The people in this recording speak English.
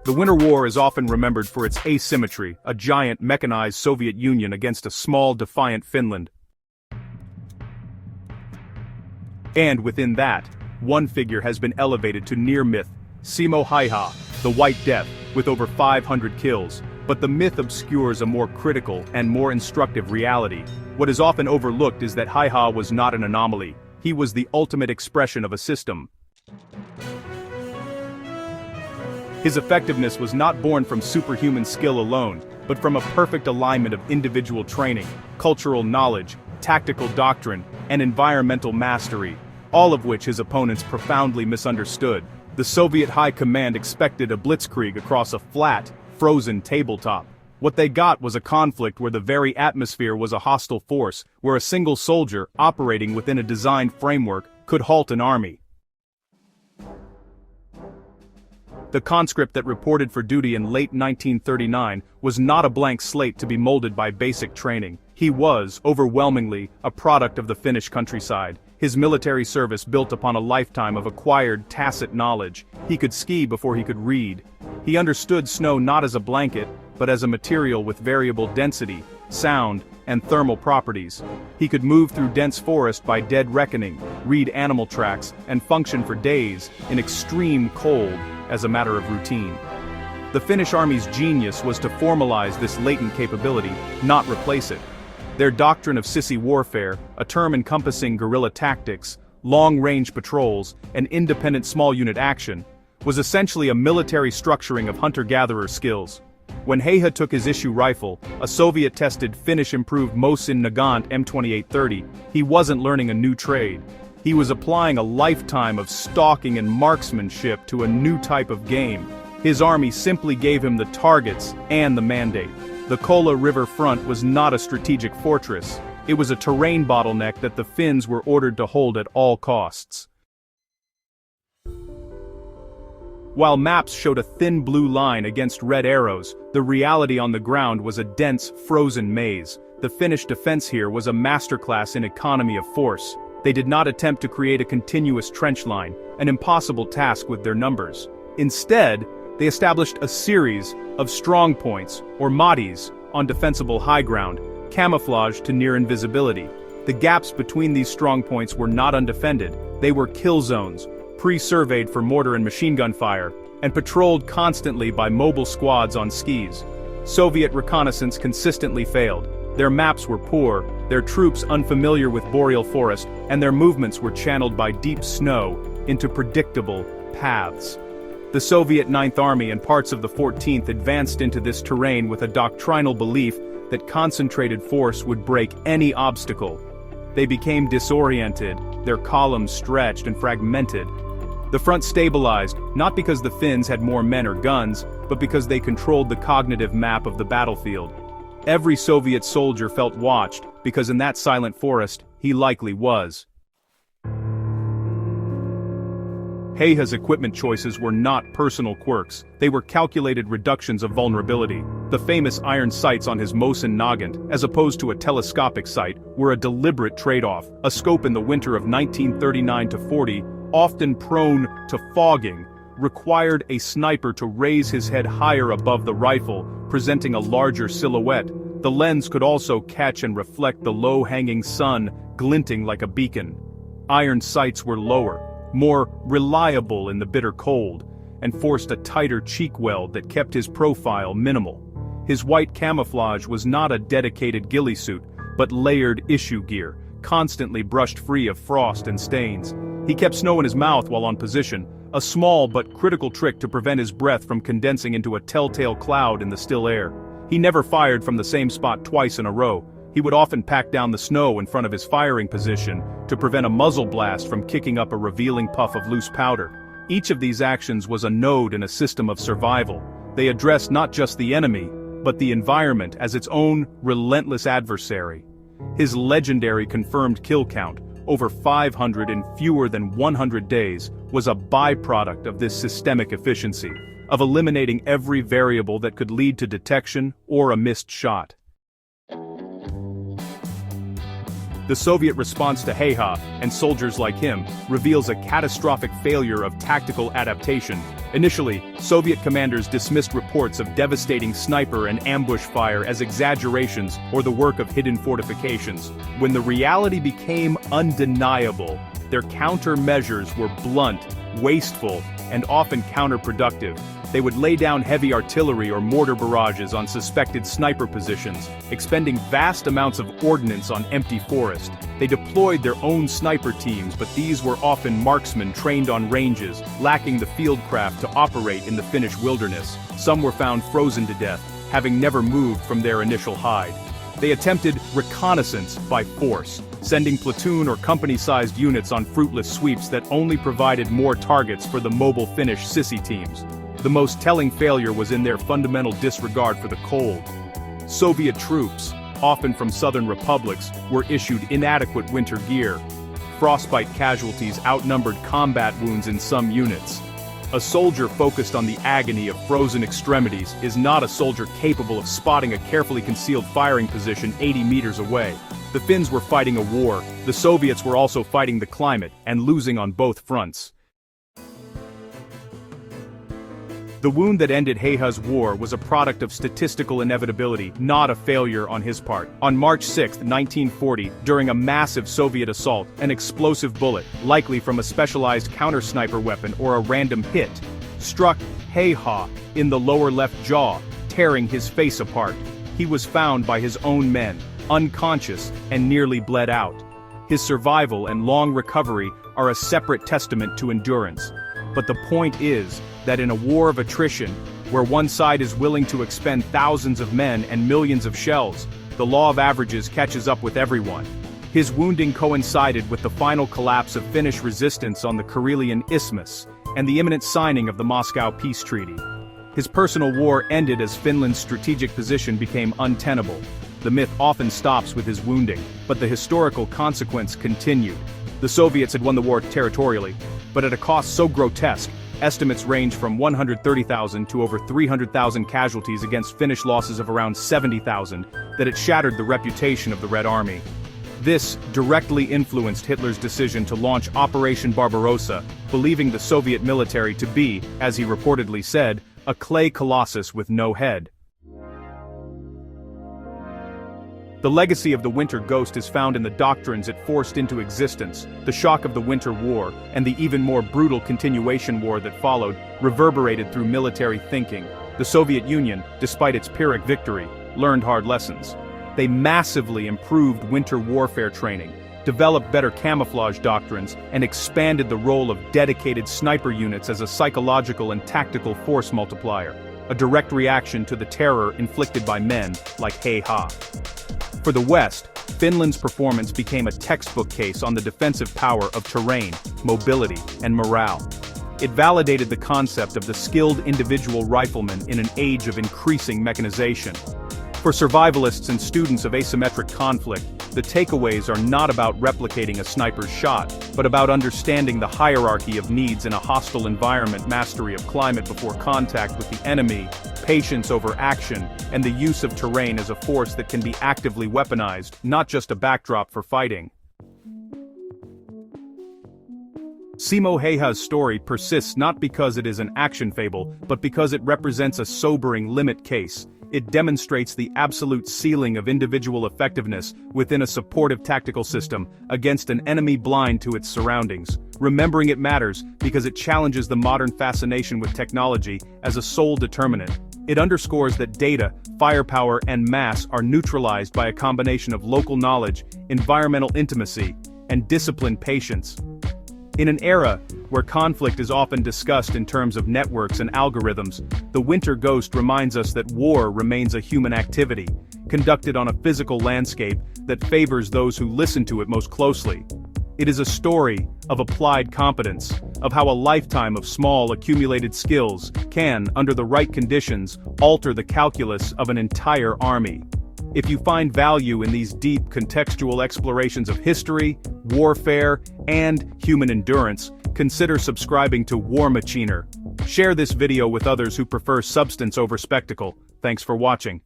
The Winter War is often remembered for its asymmetry, a giant mechanized Soviet Union against a small defiant Finland. And within that, one figure has been elevated to near myth, Simo Häyhä, the White Death, with over 500 kills. But the myth obscures a more critical and more instructive reality. What is often overlooked is that Häyhä was not an anomaly. He was the ultimate expression of a system. His effectiveness was not born from superhuman skill alone, but from a perfect alignment of individual training, cultural knowledge, tactical doctrine, and environmental mastery, all of which his opponents profoundly misunderstood. The Soviet High Command expected a blitzkrieg across a flat, frozen tabletop. What they got was a conflict where the very atmosphere was a hostile force, where a single soldier, operating within a designed framework, could halt an army. The conscript that reported for duty in late 1939 was not a blank slate to be molded by basic training. He was, overwhelmingly, a product of the Finnish countryside. His military service built upon a lifetime of acquired tacit knowledge. He could ski before he could read. He understood snow not as a blanket, but as a material with variable density, sound, and thermal properties. He could move through dense forest by dead reckoning, read animal tracks, and function for days, in extreme cold, as a matter of routine. The Finnish army's genius was to formalize this latent capability, not replace it. Their doctrine of sissy warfare, a term encompassing guerrilla tactics, long-range patrols, and independent small-unit action, was essentially a military structuring of hunter-gatherer skills. When Häyhä took his issue rifle, a Soviet-tested Finnish-improved Mosin Nagant M2830, he wasn't learning a new trade. He was applying a lifetime of stalking and marksmanship to a new type of game. His army simply gave him the targets and the mandate. The Kola River front was not a strategic fortress. It was a terrain bottleneck that the Finns were ordered to hold at all costs. While maps showed a thin blue line against red arrows, the reality on the ground was a dense, frozen maze. The Finnish defense here was a masterclass in economy of force. They did not attempt to create a continuous trench line, an impossible task with their numbers. Instead, they established a series of strong points, or mahtis, on defensible high ground, camouflaged to near invisibility. The gaps between these strong points were not undefended. They were kill zones, pre-surveyed for mortar and machine gun fire, and patrolled constantly by mobile squads on skis. Soviet reconnaissance consistently failed. Their maps were poor, their troops unfamiliar with boreal forest, and their movements were channeled by deep snow into predictable paths. The Soviet Ninth Army and parts of the 14th advanced into this terrain with a doctrinal belief that concentrated force would break any obstacle. They became disoriented, their columns stretched and fragmented. The front stabilized, not because the Finns had more men or guns, but because they controlled the cognitive map of the battlefield. Every Soviet soldier felt watched, because in that silent forest, he likely was. Häyhä's equipment choices were not personal quirks, they were calculated reductions of vulnerability. The famous iron sights on his Mosin Nagant, as opposed to a telescopic sight, were a deliberate trade-off. A scope in the winter of 1939-40, often prone to fogging, required a sniper to raise his head higher above the rifle, presenting a larger silhouette. The lens could also catch and reflect the low-hanging sun, glinting like a beacon. Iron sights were lower, more reliable in the bitter cold, and forced a tighter cheek weld that kept his profile minimal. His white camouflage was not a dedicated ghillie suit, but layered issue gear, constantly brushed free of frost and stains. He kept snow in his mouth while on position, a small but critical trick to prevent his breath from condensing into a telltale cloud in the still air. He never fired from the same spot twice in a row. He would often pack down the snow in front of his firing position to prevent a muzzle blast from kicking up a revealing puff of loose powder. Each of these actions was a node in a system of survival. They addressed not just the enemy, but the environment as its own relentless adversary. His legendary confirmed kill count, over 500 in fewer than 100 days, was a byproduct of this systemic efficiency, of eliminating every variable that could lead to detection or a missed shot. The Soviet response to Häyhä, and soldiers like him, reveals a catastrophic failure of tactical adaptation, Initially, Soviet commanders dismissed reports of devastating sniper and ambush fire as exaggerations or the work of hidden fortifications. When the reality became undeniable, their countermeasures were blunt, wasteful, and often counterproductive. They would lay down heavy artillery or mortar barrages on suspected sniper positions, expending vast amounts of ordnance on empty forest. They deployed their own sniper teams, but these were often marksmen trained on ranges, lacking the fieldcraft to operate in the Finnish wilderness. Some were found frozen to death, having never moved from their initial hide. They attempted reconnaissance by force, sending platoon or company-sized units on fruitless sweeps that only provided more targets for the mobile Finnish sissy teams. The most telling failure was in their fundamental disregard for the cold. Soviet troops, often from southern republics, were issued inadequate winter gear. Frostbite casualties outnumbered combat wounds in some units. A soldier focused on the agony of frozen extremities is not a soldier capable of spotting a carefully concealed firing position 80 meters away. The Finns were fighting a war, the Soviets were also fighting the climate, and losing on both fronts. The wound that ended Häyhä's war was a product of statistical inevitability, not a failure on his part. On March 6, 1940, during a massive Soviet assault, an explosive bullet, likely from a specialized counter-sniper weapon or a random hit, struck Häyhä in the lower left jaw, tearing his face apart. He was found by his own men, unconscious and nearly bled out. His survival and long recovery are a separate testament to endurance. But the point is that in a war of attrition, where one side is willing to expend thousands of men and millions of shells, the law of averages catches up with everyone. His wounding coincided with the final collapse of Finnish resistance on the Karelian Isthmus and the imminent signing of the Moscow Peace Treaty. His personal war ended as Finland's strategic position became untenable. The myth often stops with his wounding, but the historical consequence continued. The Soviets had won the war territorially, but at a cost so grotesque, estimates range from 130,000 to over 300,000 casualties against Finnish losses of around 70,000, that it shattered the reputation of the Red Army. This directly influenced Hitler's decision to launch Operation Barbarossa, believing the Soviet military to be, as he reportedly said, a clay colossus with no head. The legacy of the Winter Ghost is found in the doctrines it forced into existence. The shock of the Winter War, and the even more brutal continuation war that followed, reverberated through military thinking. The Soviet Union, despite its Pyrrhic victory, learned hard lessons. They massively improved winter warfare training, developed better camouflage doctrines, and expanded the role of dedicated sniper units as a psychological and tactical force multiplier, a direct reaction to the terror inflicted by men like Häyhä. For the West, Finland's performance became a textbook case on the defensive power of terrain, mobility, and morale. It validated the concept of the skilled individual rifleman in an age of increasing mechanization. For survivalists and students of asymmetric conflict, the takeaways are not about replicating a sniper's shot, but about understanding the hierarchy of needs in a hostile environment, mastery of climate before contact with the enemy, patience over action, and the use of terrain as a force that can be actively weaponized, not just a backdrop for fighting. Simo Häyhä's story persists not because it is an action fable, but because it represents a sobering limit case. It demonstrates the absolute ceiling of individual effectiveness within a supportive tactical system against an enemy blind to its surroundings. Remembering it matters because it challenges the modern fascination with technology as a sole determinant. It underscores that data, firepower, and mass are neutralized by a combination of local knowledge, environmental intimacy, and disciplined patience. In an era where conflict is often discussed in terms of networks and algorithms, the Winter Ghost reminds us that war remains a human activity, conducted on a physical landscape that favors those who listen to it most closely. It is a story of applied competence, of how a lifetime of small accumulated skills can, under the right conditions, alter the calculus of an entire army. If you find value in these deep contextual explorations of history, warfare, and human endurance, consider subscribing to War Machiner. Share this video with others who prefer substance over spectacle. Thanks for watching.